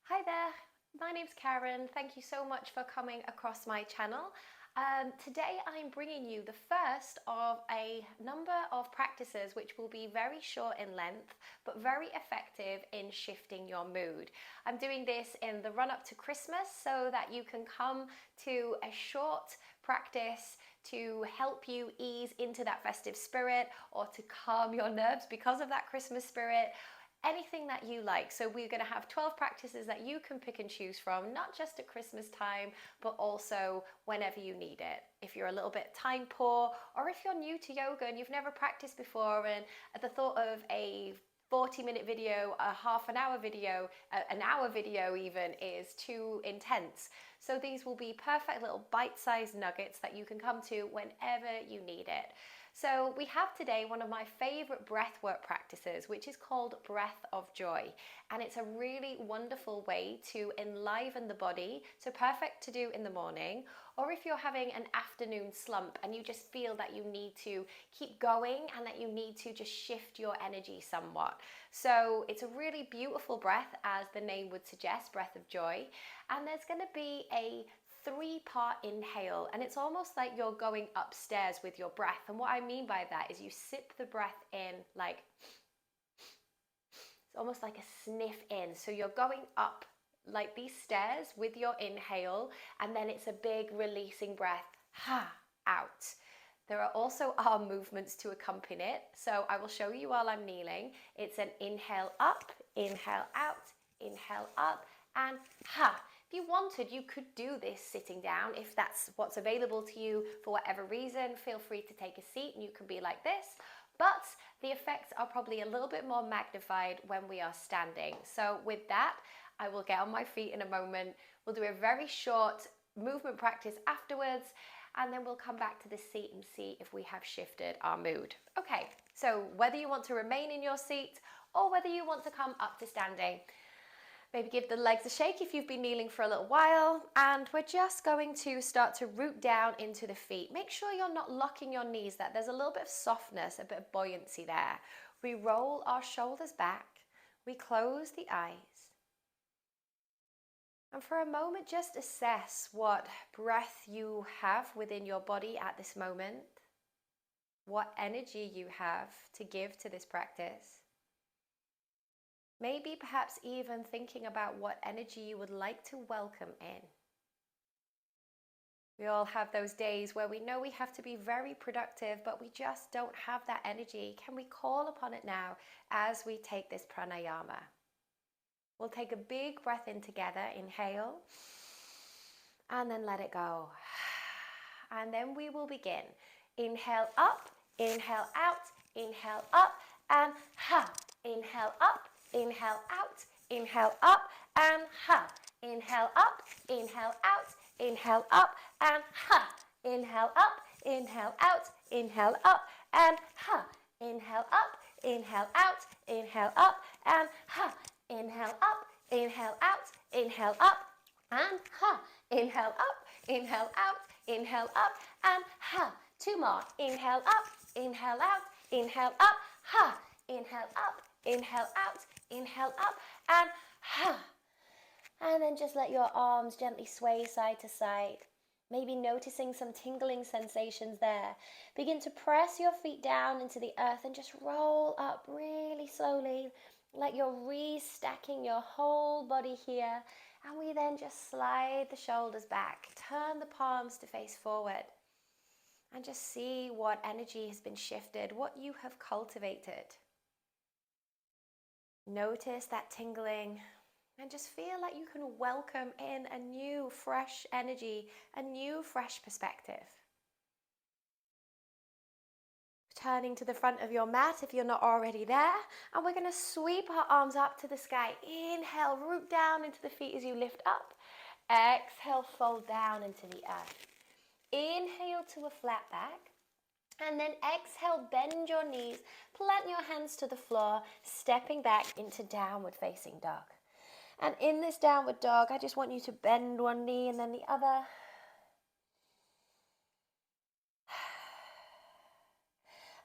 Hi there, my name's Karen. Thank you so much for coming across my channel. Today I'm bringing you the first of a number of practices which will be very short in length but very effective in shifting your mood. I'm doing this in the run up to Christmas so that you can come to a short practice to help you ease into that festive spirit or to calm your nerves because of that Christmas spirit. Anything that you like. So we're going to have 12 practices that you can pick and choose from, not just at Christmas time, but also whenever you need it. If you're a little bit time poor, or if you're new to yoga and you've never practiced before, and at the thought of a 40-minute video, a half an hour video, an hour video even is too intense. So these will be perfect little bite-sized nuggets that you can come to whenever you need it. So we have today one of my favorite breathwork practices, which is called Breath of Joy. And it's a really wonderful way to enliven the body. So perfect to do in the morning, or if you're having an afternoon slump and you just feel that you need to keep going and that you need to just shift your energy somewhat. So it's a really beautiful breath, as the name would suggest, Breath of Joy. And there's going to be a 3-part inhale, and it's almost like you're going upstairs with your breath. And what I mean by that is you sip the breath in, like it's almost like a sniff in. So you're going up like these stairs with your inhale, and then it's a big releasing breath, out. There are also arm movements to accompany it. So I will show you while I'm kneeling. It's an inhale up, inhale out, inhale up, and ha. If you wanted, you could do this sitting down. If that's what's available to you for whatever reason, feel free to take a seat and you can be like this. But the effects are probably a little bit more magnified when we are standing. So with that, I will get on my feet in a moment. We'll do a very short movement practice afterwards, and then we'll come back to the seat and see if we have shifted our mood. Okay, so whether you want to remain in your seat or whether you want to come up to standing, maybe give the legs a shake if you've been kneeling for a little while, and we're just going to start to root down into the feet. Make sure you're not locking your knees, that there's a little bit of softness, a bit of buoyancy there. We roll our shoulders back, we close the eyes. And for a moment, just assess what breath you have within your body at this moment, what energy you have to give to this practice. Maybe perhaps even thinking about what energy you would like to welcome in. We all have those days where we know we have to be very productive, but we just don't have that energy. Can we call upon it now as we take this pranayama? We'll take a big breath in together, inhale, and then let it go. And then we will begin. Inhale up, inhale out, inhale up, and ha. Inhale up, inhale out, inhale up, and ha. Inhale up, inhale out, inhale up, and ha. Inhale up, inhale out, inhale up, and ha. Inhale up, inhale out, inhale up, and ha. Inhale up, inhale out, inhale up, and ha. Inhale up, inhale out, inhale up, and ha. 2 more. Inhale up, inhale out, inhale up, ha. Inhale up, inhale out, inhale up, and ha. And then just let your arms gently sway side to side. Maybe noticing some tingling sensations there. Begin to press your feet down into the earth and just roll up really slowly, like you're restacking your whole body here. And we then just slide the shoulders back, turn the palms to face forward, and just see what energy has been shifted, what you have cultivated. Notice that tingling and just feel like you can welcome in a new, fresh energy, a new, fresh perspective. Turning to the front of your mat if you're not already there, and we're going to sweep our arms up to the sky. Inhale, root down into the feet as you lift up. Exhale, fold down into the earth. Inhale to a flat back. And then exhale, bend your knees, plant your hands to the floor, stepping back into downward facing dog. And in this downward dog, I just want you to bend one knee and then the other.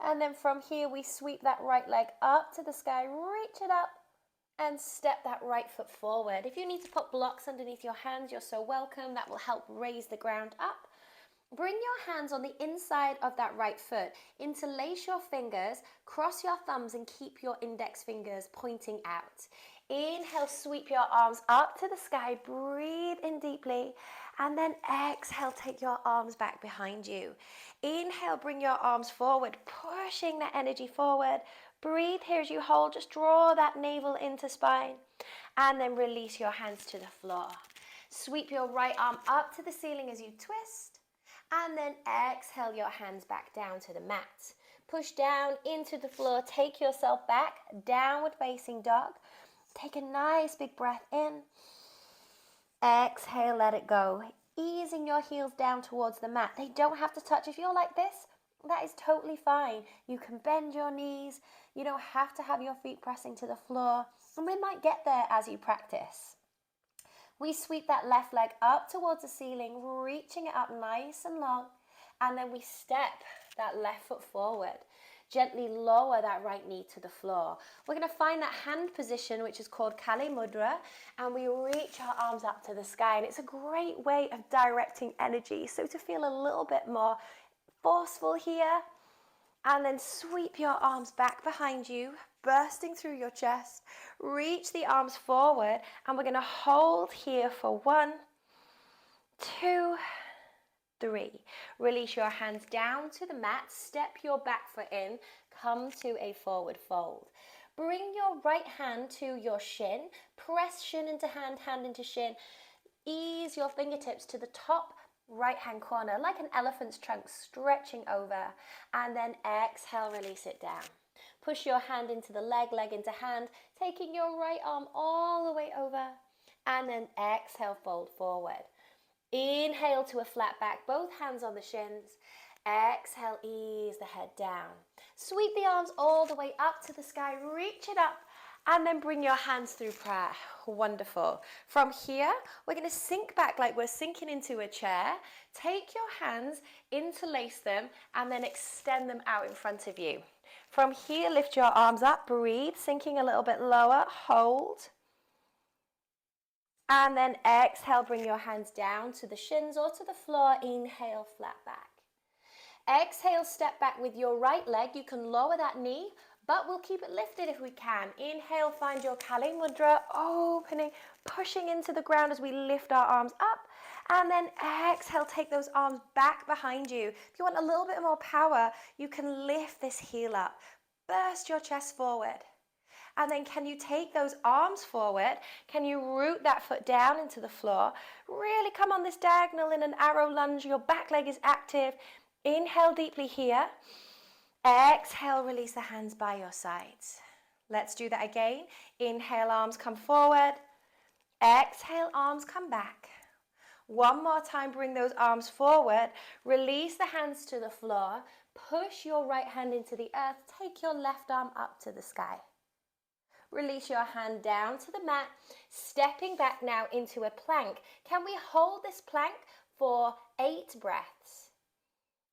And then from here, we sweep that right leg up to the sky, reach it up, And step that right foot forward. If you need to put blocks underneath your hands, you're so welcome. That will help raise the ground up. Bring your hands on the inside of that right foot. Interlace your fingers, cross your thumbs and keep your index fingers pointing out. Inhale, sweep your arms up to the sky. Breathe in deeply. And then exhale, take your arms back behind you. Inhale, bring your arms forward, pushing that energy forward. Breathe here as you hold. Just draw that navel into spine. And then release your hands to the floor. Sweep your right arm up to the ceiling as you twist. And then exhale your hands back down to the mat. Push down into the floor. Take yourself back. Downward facing dog. Take a nice big breath in. Exhale, let it go. Easing your heels down towards the mat. They don't have to touch. If you're like this, that is totally fine. You can bend your knees. You don't have to have your feet pressing to the floor. And we might get there as you practice. We sweep that left leg up towards the ceiling, reaching it up nice and long. And then we step that left foot forward. Gently lower that right knee to the floor. We're going to find that hand position, which is called Kali Mudra, and we reach our arms up to the sky. And it's a great way of directing energy. So to feel a little bit more forceful here, and then sweep your arms back behind you, bursting through your chest. Reach the arms forward, and we're going to hold here for 1, 2, 3. Release your hands down to the mat. Step your back foot in. Come to a forward fold. Bring your right hand to your shin. Press shin into hand, hand into shin. Ease your fingertips to the top right hand corner like an elephant's trunk, stretching over. And then exhale, release it down. Push your hand into the leg, leg into hand, taking your right arm all the way over. And then exhale, fold forward. Inhale to a flat back, both hands on the shins. Exhale, ease the head down. Sweep the arms all the way up to the sky, reach it up, and then bring your hands through prayer. Wonderful. From here, we're going to sink back like we're sinking into a chair. Take your hands, interlace them, and then extend them out in front of you. From here, lift your arms up, breathe, sinking a little bit lower, hold. And then exhale, bring your hands down to the shins or to the floor. Inhale, flat back. Exhale, step back with your right leg. You can lower that knee, but we'll keep it lifted if we can. Inhale, find your Kali Mudra, opening, pushing into the ground as we lift our arms up. And then exhale, take those arms back behind you. If you want a little bit more power, you can lift this heel up. Burst your chest forward. And then can you take those arms forward? Can you root that foot down into the floor? Really come on this diagonal in an arrow lunge. Your back leg is active. Inhale deeply here. Exhale, release the hands by your sides. Let's do that again. Inhale, arms come forward. Exhale, arms come back. One more time, bring those arms forward. Release the hands to the floor. Push your right hand into the earth. Take your left arm up to the sky. Release your hand down to the mat. Stepping back now into a plank. Can we hold this plank for 8 breaths?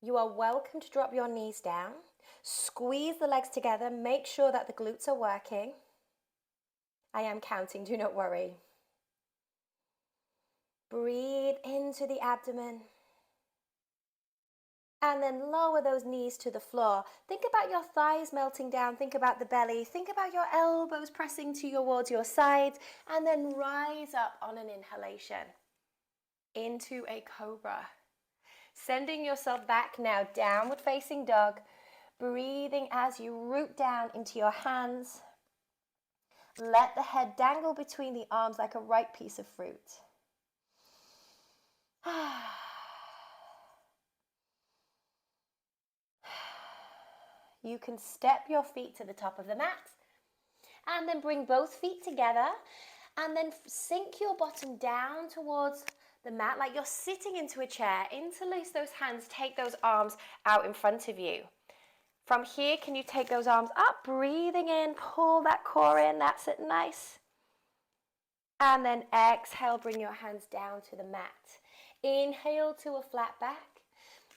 You are welcome to drop your knees down. Squeeze the legs together. Make sure that the glutes are working. I am counting, do not worry. Breathe into the abdomen. And then lower those knees to the floor. Think about your thighs melting down. Think about the belly. Think about your elbows pressing towards your sides. And then rise up on an inhalation into a cobra. Sending yourself back now, downward facing dog. Breathing as you root down into your hands. Let the head dangle between the arms like a ripe piece of fruit. You can step your feet to the top of the mat and then bring both feet together and then sink your bottom down towards the mat like you're sitting into a chair. Interlace those hands, take those arms out in front of you. From here, can you take those arms up, breathing in, pull that core in, that's it, nice. And then exhale, bring your hands down to the mat. Inhale to a flat back.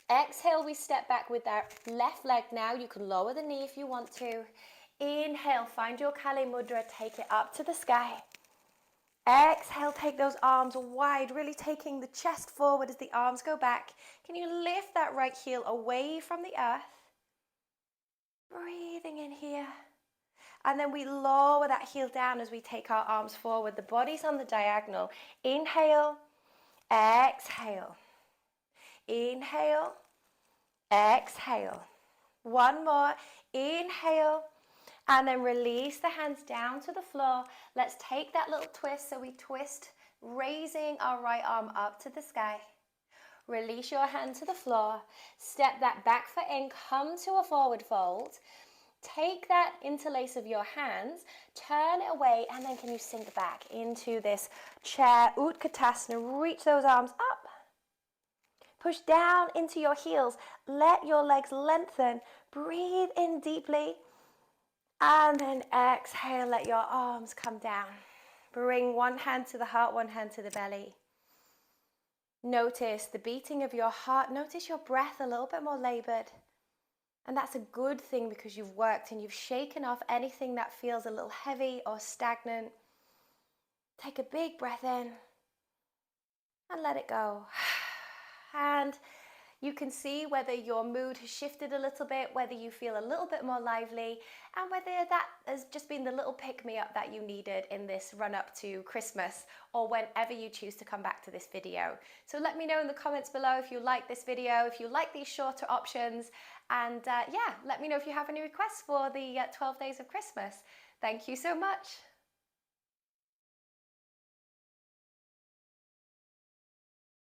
Exhale, we step back with that left leg now. You can lower the knee if you want to. Inhale, find your Kali Mudra, take it up to the sky. Exhale, take those arms wide, really taking the chest forward as the arms go back. Can you lift that right heel away from the earth? Breathing in here. And then we lower that heel down as we take our arms forward. The body's on the diagonal. Inhale, exhale. Inhale, exhale. One more. Inhale. And then release the hands down to the floor. Let's take that little twist. So we twist, raising our right arm up to the sky. Release your hand to the floor. Step that back foot in. Come to a forward fold. Take that interlace of your hands, turn it away, and then can you sink back into this chair, Utkatasana. Reach those arms up. Push down into your heels. Let your legs lengthen. Breathe in deeply. And then exhale, let your arms come down. Bring one hand to the heart, one hand to the belly. Notice the beating of your heart. Notice your breath a little bit more labored. And that's a good thing because you've worked and you've shaken off anything that feels a little heavy or stagnant. Take a big breath in and let it go. And you can see whether your mood has shifted a little bit, whether you feel a little bit more lively, and whether that has just been the little pick-me-up that you needed in this run-up to Christmas, or whenever you choose to come back to this video. So let me know in the comments below if you like this video, if you like these shorter options, and yeah, let me know if you have any requests for the 12 days of Christmas. Thank you so much.